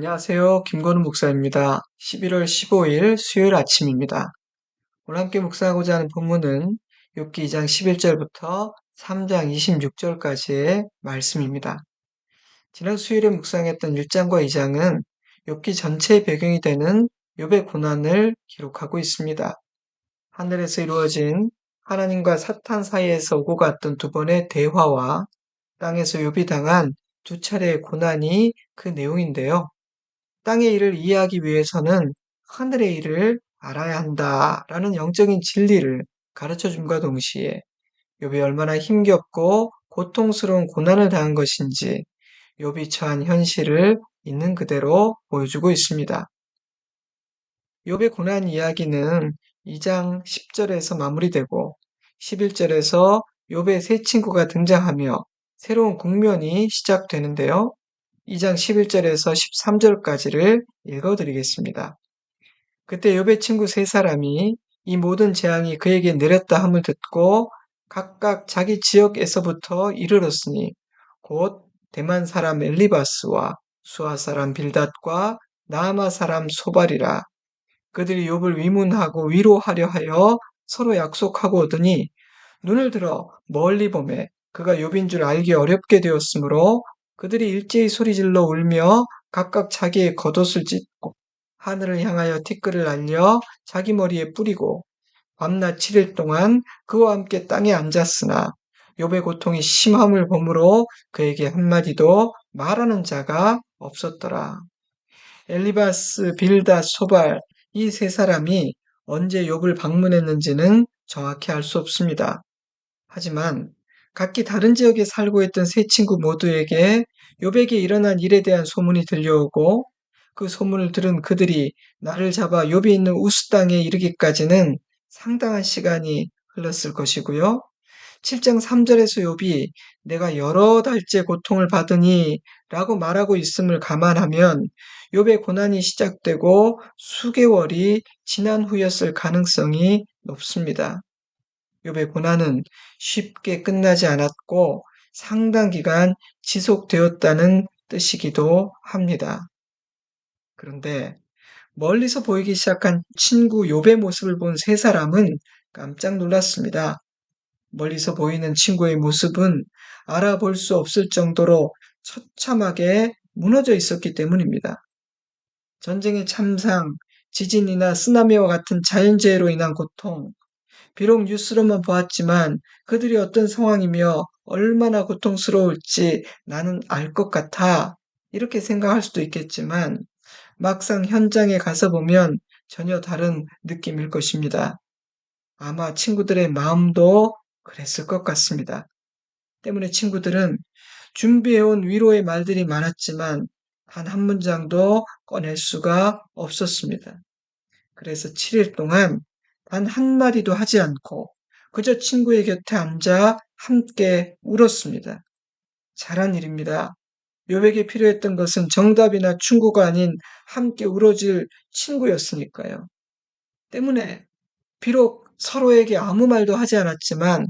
안녕하세요. 김건우 목사입니다. 11월 15일 수요일 아침입니다. 오늘 함께 묵상하고자 하는 본문은 욥기 2장 11절부터 3장 26절까지의 말씀입니다. 지난 수요일에 묵상했던 1장과 2장은 욥기 전체의 배경이 되는 욥의 고난을 기록하고 있습니다. 하늘에서 이루어진 하나님과 사탄 사이에서 오고 갔던 두 번의 대화와 땅에서 욥이 당한 두 차례의 고난이 그 내용인데요. 땅의 일을 이해하기 위해서는 하늘의 일을 알아야 한다라는 영적인 진리를 가르쳐 줌과 동시에 욥이 얼마나 힘겹고 고통스러운 고난을 당한 것인지 욥이 처한 현실을 있는 그대로 보여주고 있습니다. 욥의 고난 이야기는 2장 10절에서 마무리되고 11절에서 욥의 세 친구가 등장하며 새로운 국면이 시작되는데요. 2장 11절에서 13절까지를 읽어드리겠습니다. 그때 욥의 친구 세 사람이 이 모든 재앙이 그에게 내렸다 함을 듣고 각각 자기 지역에서부터 이르렀으니 곧 대만 사람 엘리바스와 수아 사람 빌닷과 나아마 사람 소발이라. 그들이 욥을 위문하고 위로하려 하여 서로 약속하고 오더니 눈을 들어 멀리 보매 그가 욥인 줄 알기 어렵게 되었으므로 그들이 일제히 소리질러 울며 각각 자기의 겉옷을 찢고 하늘을 향하여 티끌을 날려 자기 머리에 뿌리고 밤낮 7일 동안 그와 함께 땅에 앉았으나 욥의 고통이 심함을 보므로 그에게 한마디도 말하는 자가 없었더라. 엘리바스, 빌닷, 소발 이 세 사람이 언제 욥을 방문했는지는 정확히 알 수 없습니다. 하지만 각기 다른 지역에 살고 있던 세 친구 모두에게 욥에게 일어난 일에 대한 소문이 들려오고 그 소문을 들은 그들이 나를 잡아 욥이 있는 우스 땅에 이르기까지는 상당한 시간이 흘렀을 것이고요. 7장 3절에서 욥이 내가 여러 달째 고통을 받으니 라고 말하고 있음을 감안하면 욥의 고난이 시작되고 수개월이 지난 후였을 가능성이 높습니다. 욥의 고난은 쉽게 끝나지 않았고 상당 기간 지속되었다는 뜻이기도 합니다. 그런데 멀리서 보이기 시작한 친구 욥의 모습을 본 세 사람은 깜짝 놀랐습니다. 멀리서 보이는 친구의 모습은 알아볼 수 없을 정도로 처참하게 무너져 있었기 때문입니다. 전쟁의 참상, 지진이나 쓰나미와 같은 자연재해로 인한 고통, 비록 뉴스로만 보았지만 그들이 어떤 상황이며 얼마나 고통스러울지 나는 알 것 같아. 이렇게 생각할 수도 있겠지만 막상 현장에 가서 보면 전혀 다른 느낌일 것입니다. 아마 친구들의 마음도 그랬을 것 같습니다. 때문에 친구들은 준비해온 위로의 말들이 많았지만 단 한 문장도 꺼낼 수가 없었습니다. 그래서 7일 동안 단 한마디도 하지 않고 그저 친구의 곁에 앉아 함께 울었습니다. 잘한 일입니다. 욥에게 필요했던 것은 정답이나 충고가 아닌 함께 울어줄 친구였으니까요. 때문에 비록 서로에게 아무 말도 하지 않았지만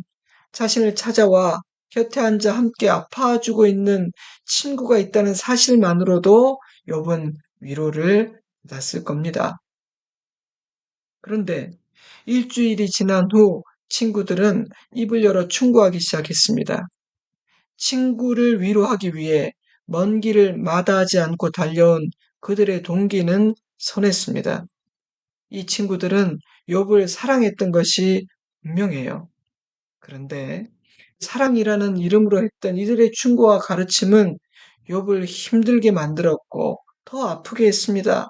자신을 찾아와 곁에 앉아 함께 아파주고 있는 친구가 있다는 사실만으로도 욥은 위로를 받았을 겁니다. 그런데 일주일이 지난 후 친구들은 입을 열어 충고하기 시작했습니다. 친구를 위로하기 위해 먼 길을 마다하지 않고 달려온 그들의 동기는 선했습니다. 이 친구들은 욥을 사랑했던 것이 분명해요. 그런데 사랑이라는 이름으로 했던 이들의 충고와 가르침은 욥을 힘들게 만들었고 더 아프게 했습니다.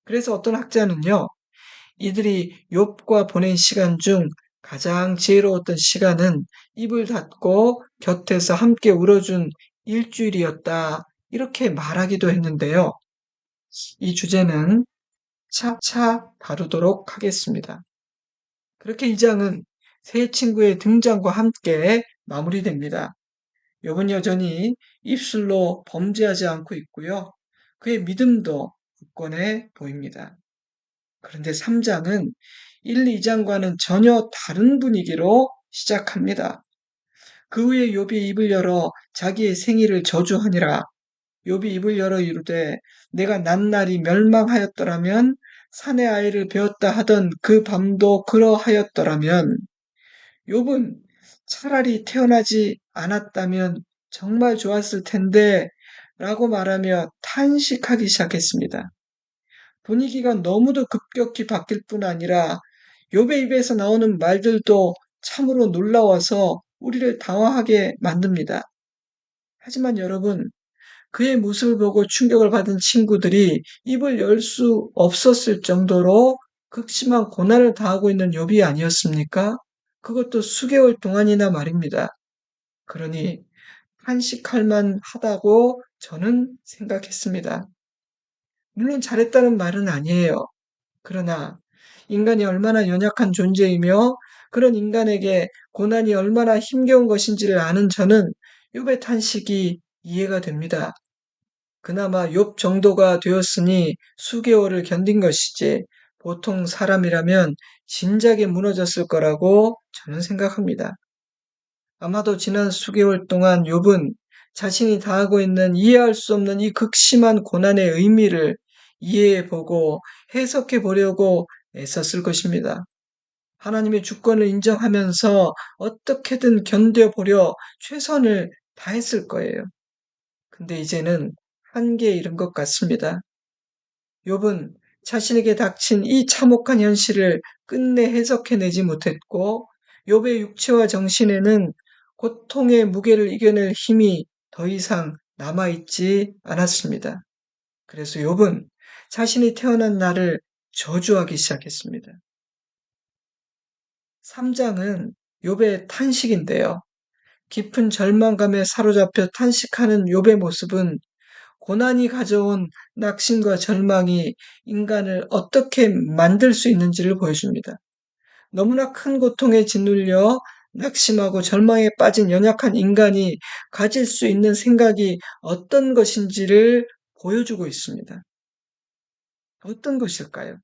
그래서 어떤 학자는요, 이들이 욥과 보낸 시간 중 가장 지혜로웠던 시간은 입을 닫고 곁에서 함께 울어준 일주일이었다. 이렇게 말하기도 했는데요. 이 주제는 차차 다루도록 하겠습니다. 그렇게 이 장은 새 친구의 등장과 함께 마무리됩니다. 욥은 여전히 입술로 범죄하지 않고 있고요. 그의 믿음도 굳건해 보입니다. 그런데 3장은 1, 2장과는 전혀 다른 분위기로 시작합니다. 그 후에 욥이 입을 열어 자기의 생일을 저주하니라. 욥이 입을 열어 이르되 내가 난 날이 멸망하였더라면 산의 아이를 베었다 하던 그 밤도 그러하였더라면 욥은 차라리 태어나지 않았다면 정말 좋았을 텐데 라고 말하며 탄식하기 시작했습니다. 분위기가 너무도 급격히 바뀔 뿐 아니라 욥의 입에서 나오는 말들도 참으로 놀라워서 우리를 당황하게 만듭니다. 하지만 여러분, 그의 모습을 보고 충격을 받은 친구들이 입을 열 수 없었을 정도로 극심한 고난을 당하고 있는 욥이 아니었습니까? 그것도 수개월 동안이나 말입니다. 그러니 한식할 만하다고 저는 생각했습니다. 물론 잘했다는 말은 아니에요. 그러나 인간이 얼마나 연약한 존재이며 그런 인간에게 고난이 얼마나 힘겨운 것인지를 아는 저는 욥의 탄식이 이해가 됩니다. 그나마 욥 정도가 되었으니 수개월을 견딘 것이지 보통 사람이라면 진작에 무너졌을 거라고 저는 생각합니다. 아마도 지난 수개월 동안 욥은 자신이 당하고 있는 이해할 수 없는 이 극심한 고난의 의미를 이해해보고 해석해보려고 애썼을 것입니다. 하나님의 주권을 인정하면서 어떻게든 견뎌보려 최선을 다했을 거예요. 근데 이제는 한계에 이른 것 같습니다. 욥은 자신에게 닥친 이 참혹한 현실을 끝내 해석해내지 못했고 욥의 육체와 정신에는 고통의 무게를 이겨낼 힘이 더 이상 남아있지 않았습니다. 그래서 욥은 자신이 태어난 날을 저주하기 시작했습니다. 3장은 욥의 탄식인데요. 깊은 절망감에 사로잡혀 탄식하는 욥의 모습은 고난이 가져온 낙심과 절망이 인간을 어떻게 만들 수 있는지를 보여줍니다. 너무나 큰 고통에 짓눌려 낙심하고 절망에 빠진 연약한 인간이 가질 수 있는 생각이 어떤 것인지를 보여주고 있습니다. 어떤 것일까요?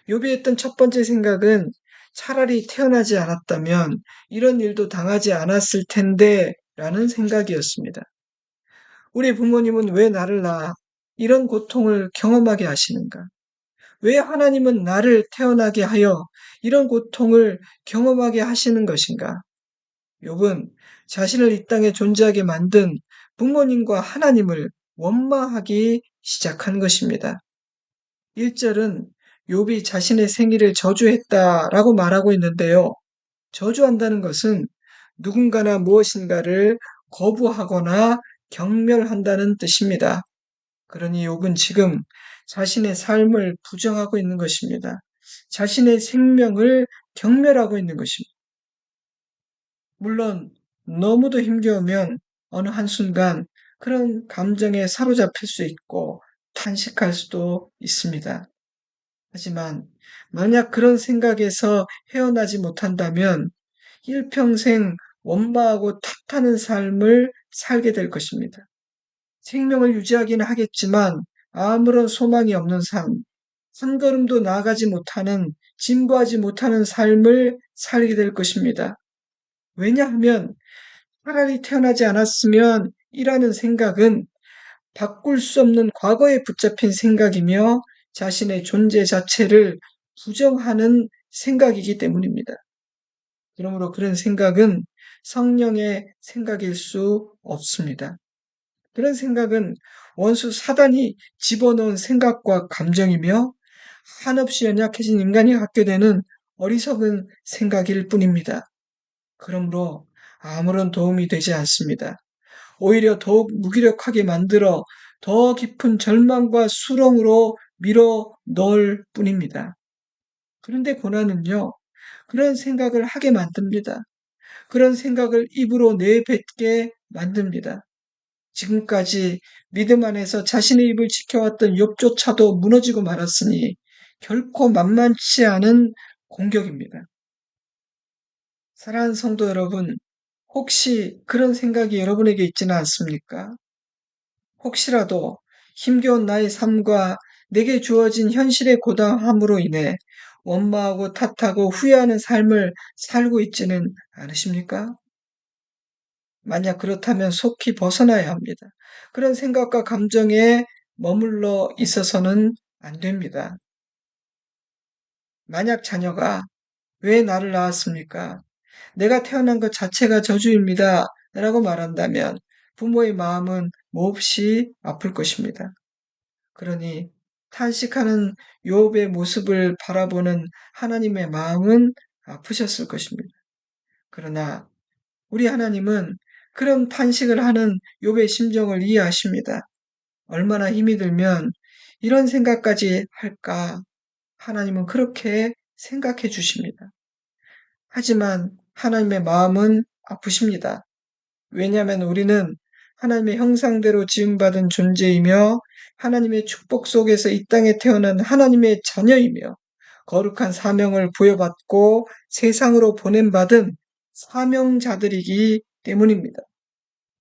욥이 했던 첫 번째 생각은 차라리 태어나지 않았다면 이런 일도 당하지 않았을 텐데 라는 생각이었습니다. 우리 부모님은 왜 나를 낳아 이런 고통을 경험하게 하시는가? 왜 하나님은 나를 태어나게 하여 이런 고통을 경험하게 하시는 것인가? 욥은 자신을 이 땅에 존재하게 만든 부모님과 하나님을 원망하기 시작한 것입니다. 1절은 욥이 자신의 생일을 저주했다라고 말하고 있는데요. 저주한다는 것은 누군가나 무엇인가를 거부하거나 경멸한다는 뜻입니다. 그러니 욥은 지금 자신의 삶을 부정하고 있는 것입니다. 자신의 생명을 경멸하고 있는 것입니다. 물론 너무도 힘겨우면 어느 한순간 그런 감정에 사로잡힐 수 있고 탄식할 수도 있습니다. 하지만 만약 그런 생각에서 헤어나지 못한다면 일평생 원망하고 탓하는 삶을 살게 될 것입니다. 생명을 유지하기는 하겠지만 아무런 소망이 없는 삶, 한 걸음도 나아가지 못하는, 진보하지 못하는 삶을 살게 될 것입니다. 왜냐하면 차라리 태어나지 않았으면 이라는 생각은 바꿀 수 없는 과거에 붙잡힌 생각이며 자신의 존재 자체를 부정하는 생각이기 때문입니다. 그러므로 그런 생각은 성령의 생각일 수 없습니다. 그런 생각은 원수 사단이 집어넣은 생각과 감정이며 한없이 연약해진 인간이 갖게 되는 어리석은 생각일 뿐입니다. 그러므로 아무런 도움이 되지 않습니다. 오히려 더욱 무기력하게 만들어 더 깊은 절망과 수렁으로 밀어 넣을 뿐입니다. 그런데 고난은요, 그런 생각을 하게 만듭니다. 그런 생각을 입으로 내뱉게 만듭니다. 지금까지 믿음 안에서 자신의 입을 지켜왔던 욥조차도 무너지고 말았으니 결코 만만치 않은 공격입니다. 사랑하는 성도 여러분, 혹시 그런 생각이 여러분에게 있지는 않습니까? 혹시라도 힘겨운 나의 삶과 내게 주어진 현실의 고단함으로 인해 원망하고 탓하고 후회하는 삶을 살고 있지는 않으십니까? 만약 그렇다면 속히 벗어나야 합니다. 그런 생각과 감정에 머물러 있어서는 안 됩니다. 만약 자녀가 왜 나를 낳았습니까? 내가 태어난 것 자체가 저주입니다. 라고 말한다면 부모의 마음은 몹시 아플 것입니다. 그러니 탄식하는 욥의 모습을 바라보는 하나님의 마음은 아프셨을 것입니다. 그러나 우리 하나님은 그런 탄식을 하는 욥의 심정을 이해하십니다. 얼마나 힘이 들면 이런 생각까지 할까? 하나님은 그렇게 생각해 주십니다. 하지만 하나님의 마음은 아프십니다. 왜냐하면 우리는 하나님의 형상대로 지음받은 존재이며 하나님의 축복 속에서 이 땅에 태어난 하나님의 자녀이며 거룩한 사명을 부여받고 세상으로 보냄받은 사명자들이기 때문입니다.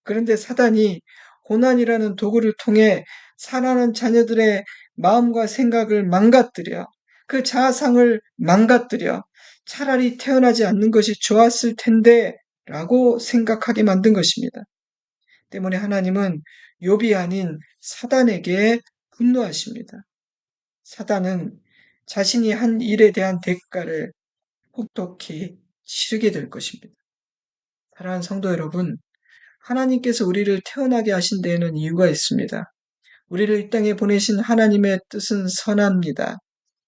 그런데 사단이 고난이라는 도구를 통해 살아난 자녀들의 마음과 생각을 망가뜨려 그 자아상을 망가뜨려 차라리 태어나지 않는 것이 좋았을 텐데 라고 생각하게 만든 것입니다. 때문에 하나님은 욥이 아닌 사단에게 분노하십니다. 사단은 자신이 한 일에 대한 대가를 혹독히 치르게 될 것입니다. 사랑하는 성도 여러분, 하나님께서 우리를 태어나게 하신 데에는 이유가 있습니다. 우리를 이 땅에 보내신 하나님의 뜻은 선합니다.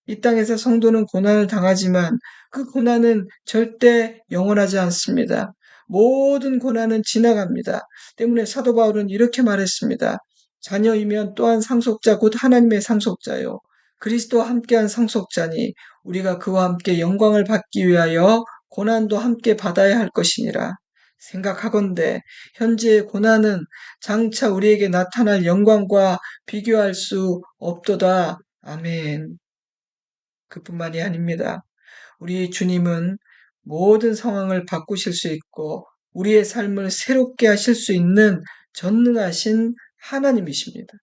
이 땅에서 성도는 고난을 당하지만 그 고난은 절대 영원하지 않습니다. 모든 고난은 지나갑니다. 때문에 사도 바울은 이렇게 말했습니다. 자녀이면 또한 상속자 곧 하나님의 상속자요. 그리스도와 함께한 상속자니 우리가 그와 함께 영광을 받기 위하여 고난도 함께 받아야 할 것이니라. 생각하건대 현재의 고난은 장차 우리에게 나타날 영광과 비교할 수 없도다. 아멘. 그뿐만이 아닙니다. 우리 주님은 모든 상황을 바꾸실 수 있고 우리의 삶을 새롭게 하실 수 있는 전능하신 하나님이십니다.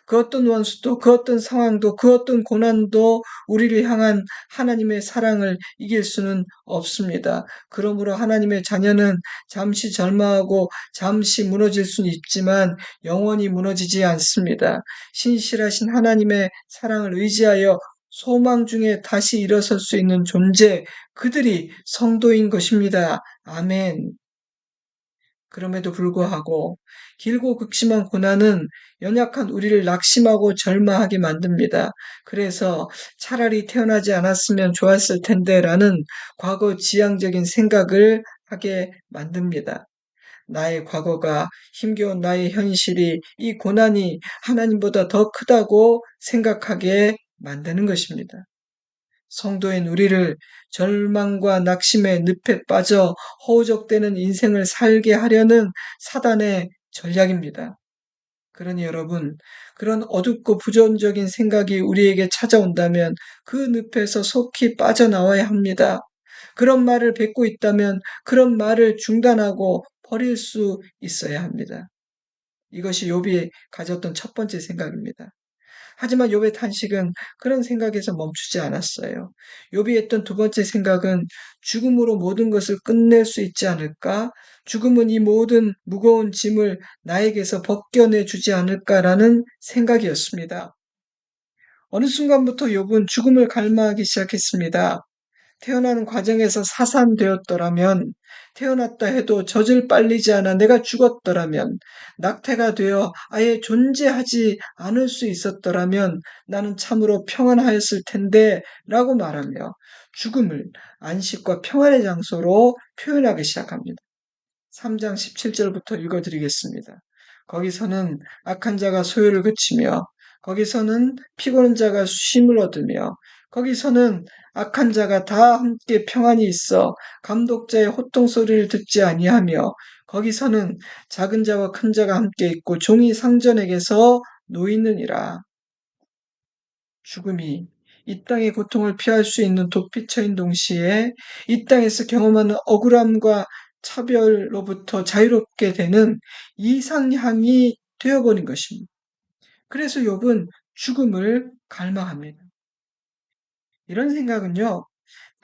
그 어떤 원수도, 그 어떤 상황도, 그 어떤 고난도 우리를 향한 하나님의 사랑을 이길 수는 없습니다. 그러므로 하나님의 자녀는 잠시 절망하고 잠시 무너질 수는 있지만 영원히 무너지지 않습니다. 신실하신 하나님의 사랑을 의지하여 소망 중에 다시 일어설 수 있는 존재, 그들이 성도인 것입니다. 아멘. 그럼에도 불구하고 길고 극심한 고난은 연약한 우리를 낙심하고 절망하게 만듭니다. 그래서 차라리 태어나지 않았으면 좋았을 텐데라는 과거 지향적인 생각을 하게 만듭니다. 나의 과거가 힘겨운 나의 현실이 이 고난이 하나님보다 더 크다고 생각하게 만드는 것입니다. 성도인 우리를 절망과 낙심의 늪에 빠져 허우적대는 인생을 살게 하려는 사단의 전략입니다. 그러니 여러분, 그런 어둡고 부정적인 생각이 우리에게 찾아온다면 그 늪에서 속히 빠져나와야 합니다. 그런 말을 뱉고 있다면 그런 말을 중단하고 버릴 수 있어야 합니다. 이것이 욥이 가졌던 첫 번째 생각입니다. 하지만 욥의 탄식은 그런 생각에서 멈추지 않았어요. 욥이 했던 두 번째 생각은 죽음으로 모든 것을 끝낼 수 있지 않을까? 죽음은 이 모든 무거운 짐을 나에게서 벗겨내 주지 않을까라는 생각이었습니다. 어느 순간부터 욥은 죽음을 갈망하기 시작했습니다. 태어나는 과정에서 사산되었더라면, 태어났다 해도 젖을 빨리지 않아 내가 죽었더라면, 낙태가 되어 아예 존재하지 않을 수 있었더라면 나는 참으로 평안하였을 텐데 라고 말하며 죽음을 안식과 평안의 장소로 표현하기 시작합니다. 3장 17절부터 읽어드리겠습니다. 거기서는 악한 자가 소유를 그치며 거기서는 피곤한 자가 쉼을 얻으며 거기서는 악한 자가 다 함께 평안히 있어 감독자의 호통 소리를 듣지 아니하며 거기서는 작은 자와 큰 자가 함께 있고 종이 상전에게서 놓이느니라. 죽음이 이 땅의 고통을 피할 수 있는 도피처인 동시에 이 땅에서 경험하는 억울함과 차별로부터 자유롭게 되는 이상향이 되어버린 것입니다. 그래서 욥은 죽음을 갈망합니다. 이런 생각은요,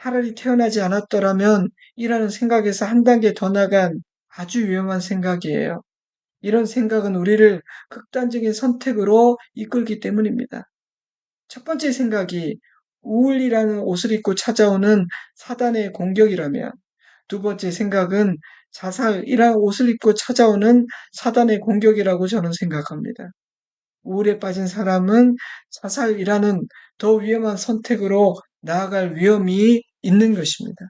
차라리 태어나지 않았더라면 이라는 생각에서 한 단계 더 나간 아주 위험한 생각이에요. 이런 생각은 우리를 극단적인 선택으로 이끌기 때문입니다. 첫 번째 생각이 우울이라는 옷을 입고 찾아오는 사단의 공격이라면, 두 번째 생각은 자살이라는 옷을 입고 찾아오는 사단의 공격이라고 저는 생각합니다. 우울에 빠진 사람은 자살이라는 더 위험한 선택으로 나아갈 위험이 있는 것입니다.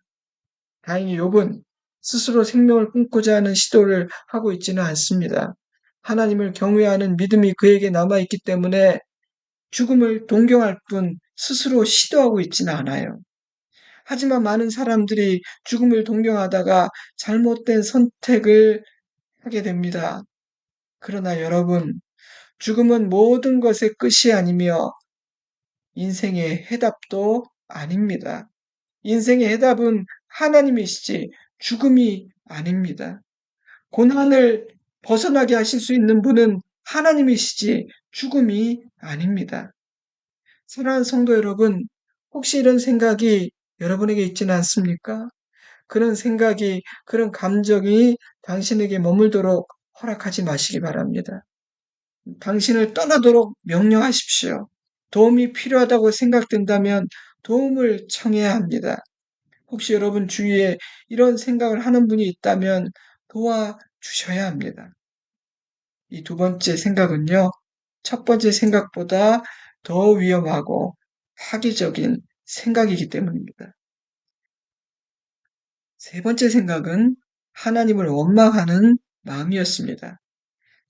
다행히 욥은 스스로 생명을 끊고자 하는 시도를 하고 있지는 않습니다. 하나님을 경외하는 믿음이 그에게 남아있기 때문에 죽음을 동경할 뿐 스스로 시도하고 있지는 않아요. 하지만 많은 사람들이 죽음을 동경하다가 잘못된 선택을 하게 됩니다. 그러나 여러분, 죽음은 모든 것의 끝이 아니며 인생의 해답도 아닙니다. 인생의 해답은 하나님이시지 죽음이 아닙니다. 고난을 벗어나게 하실 수 있는 분은 하나님이시지 죽음이 아닙니다. 사랑하는 성도 여러분, 혹시 이런 생각이 여러분에게 있지는 않습니까? 그런 생각이, 그런 감정이 당신에게 머물도록 허락하지 마시기 바랍니다. 당신을 떠나도록 명령하십시오. 도움이 필요하다고 생각된다면 도움을 청해야 합니다. 혹시 여러분 주위에 이런 생각을 하는 분이 있다면 도와주셔야 합니다. 이 두 번째 생각은요, 첫 번째 생각보다 더 위험하고 파괴적인 생각이기 때문입니다. 세 번째 생각은 하나님을 원망하는 마음이었습니다.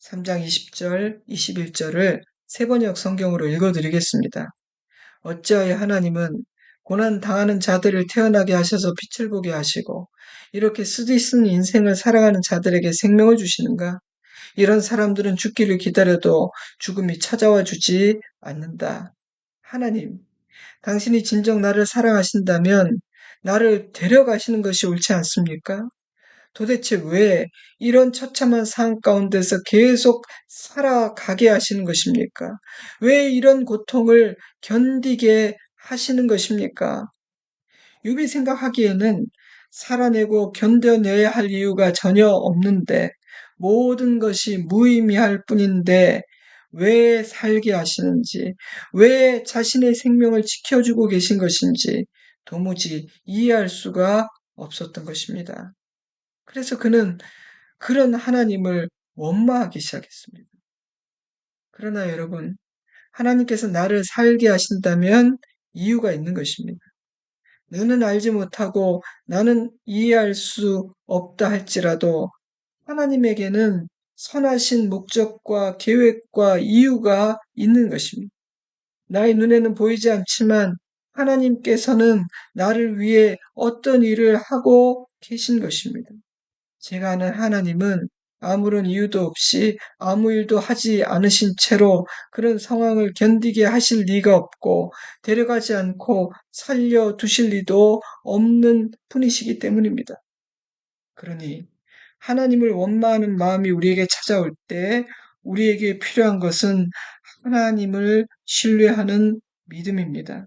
3장 20절, 21절을 세번역 성경으로 읽어드리겠습니다. 어찌하여 하나님은 고난 당하는 자들을 태어나게 하셔서 빛을 보게 하시고 이렇게 쓰디쓴 인생을 살아가는 자들에게 생명을 주시는가? 이런 사람들은 죽기를 기다려도 죽음이 찾아와 주지 않는다. 하나님, 당신이 진정 나를 사랑하신다면 나를 데려가시는 것이 옳지 않습니까? 도대체 왜 이런 처참한 상황 가운데서 계속 살아가게 하시는 것입니까? 왜 이런 고통을 견디게 하시는 것입니까? 유비 생각하기에는 살아내고 견뎌내야 할 이유가 전혀 없는데 모든 것이 무의미할 뿐인데 왜 살게 하시는지, 왜 자신의 생명을 지켜주고 계신 것인지 도무지 이해할 수가 없었던 것입니다. 그래서 그는 그런 하나님을 원망하기 시작했습니다. 그러나 여러분, 하나님께서 나를 살게 하신다면 이유가 있는 것입니다. 너는 알지 못하고 나는 이해할 수 없다 할지라도 하나님에게는 선하신 목적과 계획과 이유가 있는 것입니다. 나의 눈에는 보이지 않지만 하나님께서는 나를 위해 어떤 일을 하고 계신 것입니다. 제가 아는 하나님은 아무런 이유도 없이 아무 일도 하지 않으신 채로 그런 상황을 견디게 하실 리가 없고 데려가지 않고 살려두실 리도 없는 분이시기 때문입니다. 그러니 하나님을 원망하는 마음이 우리에게 찾아올 때 우리에게 필요한 것은 하나님을 신뢰하는 믿음입니다.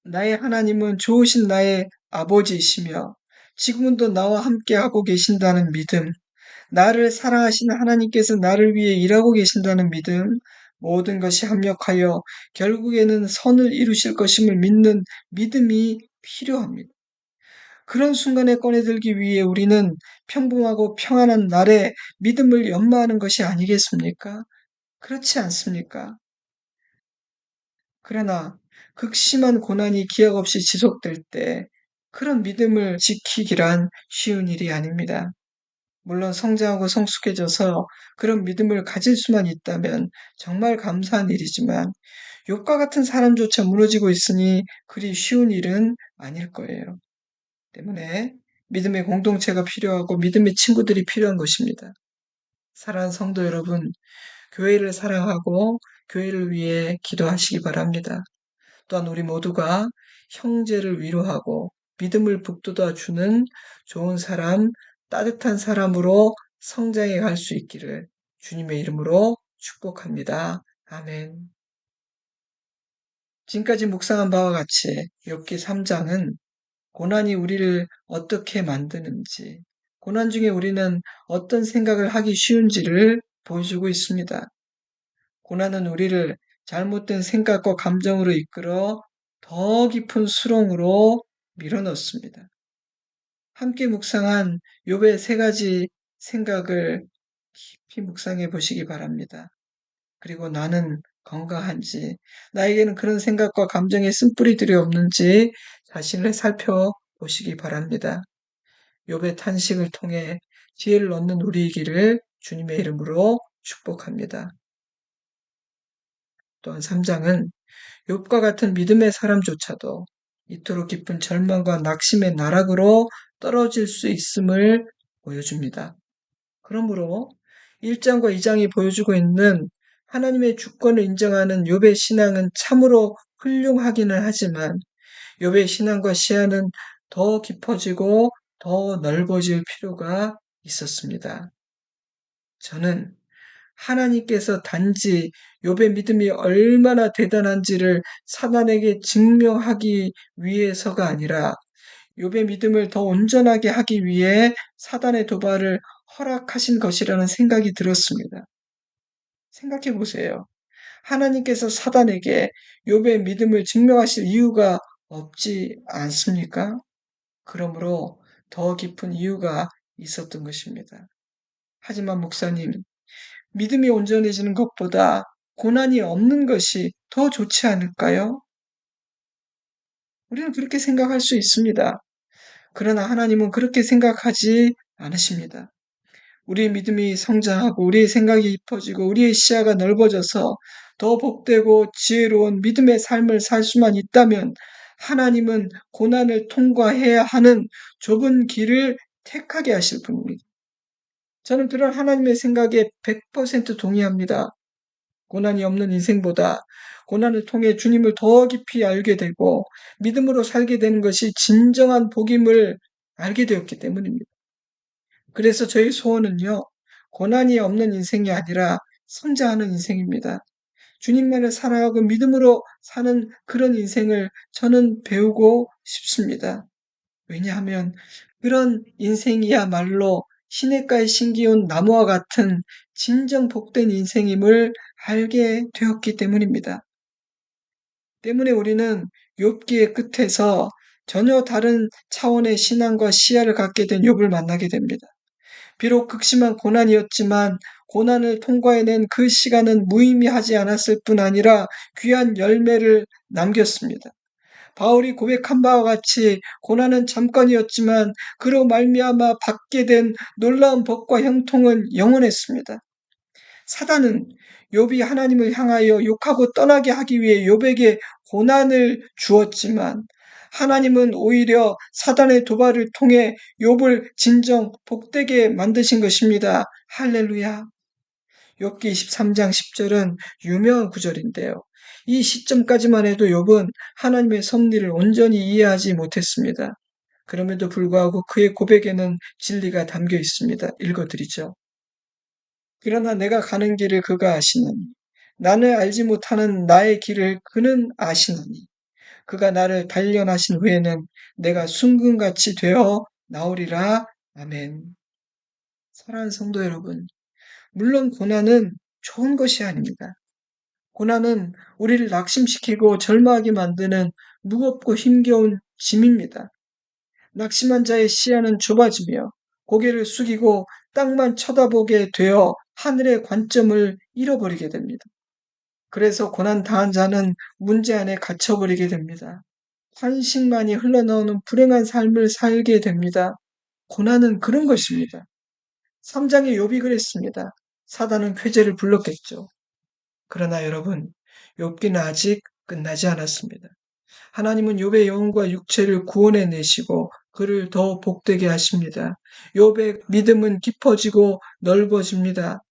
나의 하나님은 좋으신 나의 아버지이시며 지금도 나와 함께 하고 계신다는 믿음, 나를 사랑하시는 하나님께서 나를 위해 일하고 계신다는 믿음, 모든 것이 합력하여 결국에는 선을 이루실 것임을 믿는 믿음이 필요합니다. 그런 순간에 꺼내들기 위해 우리는 평범하고 평안한 날에 믿음을 연마하는 것이 아니겠습니까? 그렇지 않습니까? 그러나 극심한 고난이 기약 없이 지속될 때 그런 믿음을 지키기란 쉬운 일이 아닙니다. 물론 성장하고 성숙해져서 그런 믿음을 가질 수만 있다면 정말 감사한 일이지만 욥과 같은 사람조차 무너지고 있으니 그리 쉬운 일은 아닐 거예요. 때문에 믿음의 공동체가 필요하고 믿음의 친구들이 필요한 것입니다. 사랑하는 성도 여러분, 교회를 사랑하고 교회를 위해 기도하시기 바랍니다. 또한 우리 모두가 형제를 위로하고 믿음을 북돋아 주는 좋은 사람, 따뜻한 사람으로 성장해 갈 수 있기를 주님의 이름으로 축복합니다. 아멘. 지금까지 묵상한 바와 같이 욥기 3장은 고난이 우리를 어떻게 만드는지, 고난 중에 우리는 어떤 생각을 하기 쉬운지를 보여주고 있습니다. 고난은 우리를 잘못된 생각과 감정으로 이끌어 더 깊은 수렁으로 밀어넣습니다. 함께 묵상한 욥의 세 가지 생각을 깊이 묵상해 보시기 바랍니다. 그리고 나는 건강한지, 나에게는 그런 생각과 감정의 쓴뿌리들이 없는지 자신을 살펴보시기 바랍니다. 욥의 탄식을 통해 지혜를 얻는 우리이기를 주님의 이름으로 축복합니다. 또한 3장은 욥과 같은 믿음의 사람조차도 이토록 깊은 절망과 낙심의 나락으로 떨어질 수 있음을 보여줍니다. 그러므로 1장과 2장이 보여주고 있는 하나님의 주권을 인정하는 욥의 신앙은 참으로 훌륭하기는 하지만 욥의 신앙과 시야는 더 깊어지고 더 넓어질 필요가 있었습니다. 저는 하나님께서 단지 욥의 믿음이 얼마나 대단한지를 사단에게 증명하기 위해서가 아니라 욥의 믿음을 더 온전하게 하기 위해 사단의 도발을 허락하신 것이라는 생각이 들었습니다. 생각해 보세요. 하나님께서 사단에게 욥의 믿음을 증명하실 이유가 없지 않습니까? 그러므로 더 깊은 이유가 있었던 것입니다. 하지만 목사님, 믿음이 온전해지는 것보다 고난이 없는 것이 더 좋지 않을까요? 우리는 그렇게 생각할 수 있습니다. 그러나 하나님은 그렇게 생각하지 않으십니다. 우리의 믿음이 성장하고 우리의 생각이 깊어지고 우리의 시야가 넓어져서 더 복되고 지혜로운 믿음의 삶을 살 수만 있다면 하나님은 고난을 통과해야 하는 좁은 길을 택하게 하실 분입니다. 저는 그런 하나님의 생각에 100% 동의합니다. 고난이 없는 인생보다 고난을 통해 주님을 더 깊이 알게 되고 믿음으로 살게 되는 것이 진정한 복임을 알게 되었기 때문입니다. 그래서 저희 소원은요, 고난이 없는 인생이 아니라 성장하는 인생입니다. 주님만을 사랑하고 믿음으로 사는 그런 인생을 저는 배우고 싶습니다. 왜냐하면 그런 인생이야말로 시냇가에 심기운 나무와 같은 진정 복된 인생임을 알게 되었기 때문입니다. 때문에 우리는 욥기의 끝에서 전혀 다른 차원의 신앙과 시야를 갖게 된 욥을 만나게 됩니다. 비록 극심한 고난이었지만 고난을 통과해낸 그 시간은 무의미하지 않았을 뿐 아니라 귀한 열매를 남겼습니다. 바울이 고백한 바와 같이 고난은 잠깐이었지만 그로 말미암아 받게 된 놀라운 복과 형통은 영원했습니다. 사단은 욥이 하나님을 향하여 욕하고 떠나게 하기 위해 욥에게 고난을 주었지만 하나님은 오히려 사단의 도발을 통해 욥을 진정 복되게 만드신 것입니다. 할렐루야. 욥기 23장 10절은 유명한 구절인데요. 이 시점까지만 해도 욥은 하나님의 섭리를 온전히 이해하지 못했습니다. 그럼에도 불구하고 그의 고백에는 진리가 담겨 있습니다. 읽어드리죠. 그러나 내가 가는 길을 그가 아시나니 나는 알지 못하는 나의 길을 그는 아시나니 그가 나를 단련하신 후에는 내가 순금같이 되어 나오리라. 아멘. 사랑하는 성도 여러분, 물론 고난은 좋은 것이 아닙니다. 고난은 우리를 낙심시키고 절망하게 만드는 무겁고 힘겨운 짐입니다. 낙심한 자의 시야는 좁아지며 고개를 숙이고 땅만 쳐다보게 되어 하늘의 관점을 잃어버리게 됩니다. 그래서 고난 당한 자는 문제 안에 갇혀버리게 됩니다. 한식만이 흘러나오는 불행한 삶을 살게 됩니다. 고난은 그런 것입니다. 3장의 욥이 그랬습니다. 사단은 쾌재를 불렀겠죠. 그러나 여러분, 욥기는 아직 끝나지 않았습니다. 하나님은 욥의 영혼과 육체를 구원해 내시고 그를 더 복되게 하십니다. 욥의 믿음은 깊어지고 넓어집니다.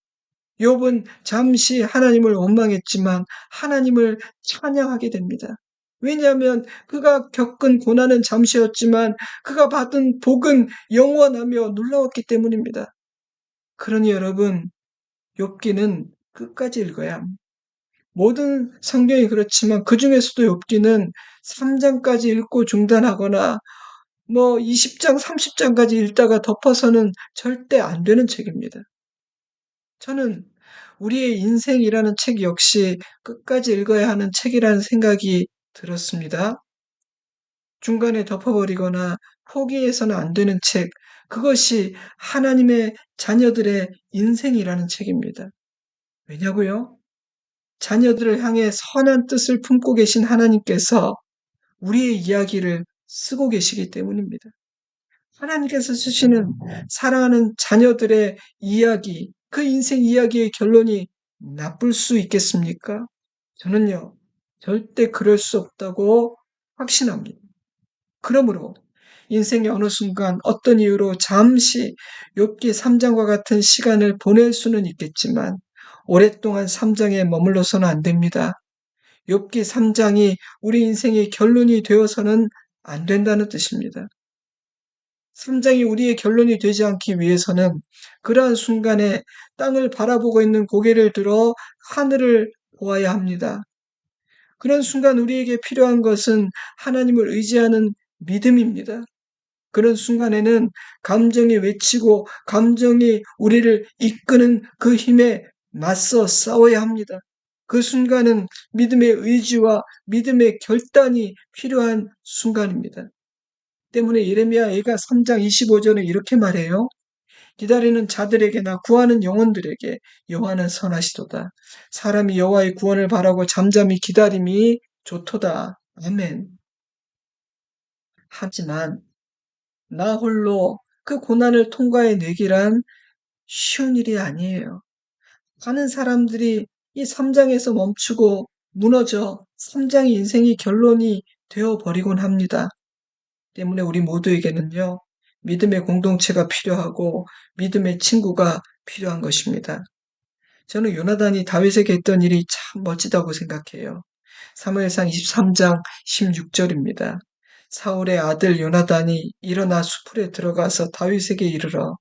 욥은 잠시 하나님을 원망했지만 하나님을 찬양하게 됩니다. 왜냐하면 그가 겪은 고난은 잠시였지만 그가 받은 복은 영원하며 놀라웠기 때문입니다. 그러니 여러분, 욥기는 끝까지 읽어야 합니다. 모든 성경이 그렇지만 그 중에서도 욥기는 3장까지 읽고 중단하거나 뭐 20장, 30장까지 읽다가 덮어서는 절대 안 되는 책입니다. 저는 우리의 인생이라는 책 역시 끝까지 읽어야 하는 책이라는 생각이 들었습니다. 중간에 덮어버리거나 포기해서는 안 되는 책, 그것이 하나님의 자녀들의 인생이라는 책입니다. 왜냐고요? 자녀들을 향해 선한 뜻을 품고 계신 하나님께서 우리의 이야기를 쓰고 계시기 때문입니다. 하나님께서 쓰시는 사랑하는 자녀들의 이야기, 그 인생 이야기의 결론이 나쁠 수 있겠습니까? 저는요, 절대 그럴 수 없다고 확신합니다. 그러므로 인생의 어느 순간 어떤 이유로 잠시 욥기 3장과 같은 시간을 보낼 수는 있겠지만 오랫동안 3장에 머물러서는 안 됩니다. 욥기 3장이 우리 인생의 결론이 되어서는 안 된다는 뜻입니다. 3장이 우리의 결론이 되지 않기 위해서는 그러한 순간에 땅을 바라보고 있는 고개를 들어 하늘을 보아야 합니다. 그런 순간 우리에게 필요한 것은 하나님을 의지하는 믿음입니다. 그런 순간에는 감정이 외치고 감정이 우리를 이끄는 그 힘에 맞서 싸워야 합니다. 그 순간은 믿음의 의지와 믿음의 결단이 필요한 순간입니다. 때문에 예레미야가 3장 25절에 이렇게 말해요. 기다리는 자들에게나 구하는 영혼들에게 여호와는 선하시도다. 사람이 여호와의 구원을 바라고 잠잠히 기다림이 좋도다. 아멘. 하지만 나 홀로 그 고난을 통과해내기란 쉬운 일이 아니에요. 많은 사람들이 이 3장에서 멈추고 무너져 3장의 인생이 결론이 되어버리곤 합니다. 때문에 우리 모두에게는요, 믿음의 공동체가 필요하고 믿음의 친구가 필요한 것입니다. 저는 요나단이 다윗에게 했던 일이 참 멋지다고 생각해요. 사무엘상 23장 16절입니다. 사울의 아들 요나단이 일어나 수풀에 들어가서 다윗에게 이르러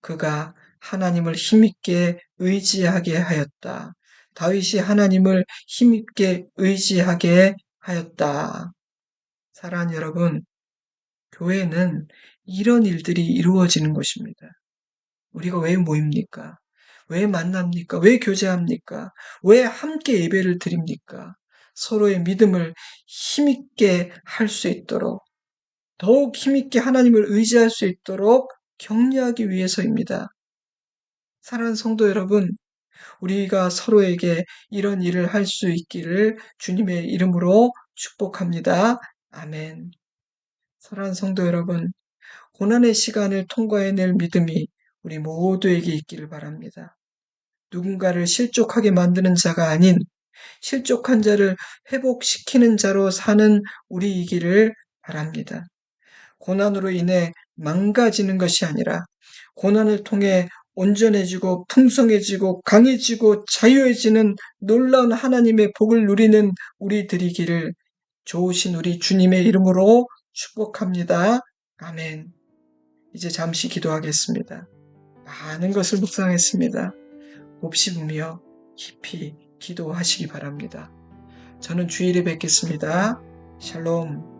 그가 하나님을 힘있게 의지하게 하였다. 다윗이 하나님을 힘있게 의지하게 하였다. 사랑하는 여러분, 교회는 이런 일들이 이루어지는 것입니다. 우리가 왜 모입니까? 왜 만납니까? 왜 교제합니까? 왜 함께 예배를 드립니까? 서로의 믿음을 힘있게 할 수 있도록, 더욱 힘있게 하나님을 의지할 수 있도록 격려하기 위해서입니다. 사랑하는 성도 여러분, 우리가 서로에게 이런 일을 할 수 있기를 주님의 이름으로 축복합니다. 아멘. 사랑하는 성도 여러분, 고난의 시간을 통과해낼 믿음이 우리 모두에게 있기를 바랍니다. 누군가를 실족하게 만드는 자가 아닌 실족한 자를 회복시키는 자로 사는 우리이기를 바랍니다. 고난으로 인해 망가지는 것이 아니라 고난을 통해 온전해지고 풍성해지고 강해지고 자유해지는 놀라운 하나님의 복을 누리는 우리들이기를 좋으신 우리 주님의 이름으로 축복합니다. 아멘. 이제 잠시 기도하겠습니다. 많은 것을 묵상했습니다. 곱씹으며 깊이 기도하시기 바랍니다. 저는 주일에 뵙겠습니다. 샬롬.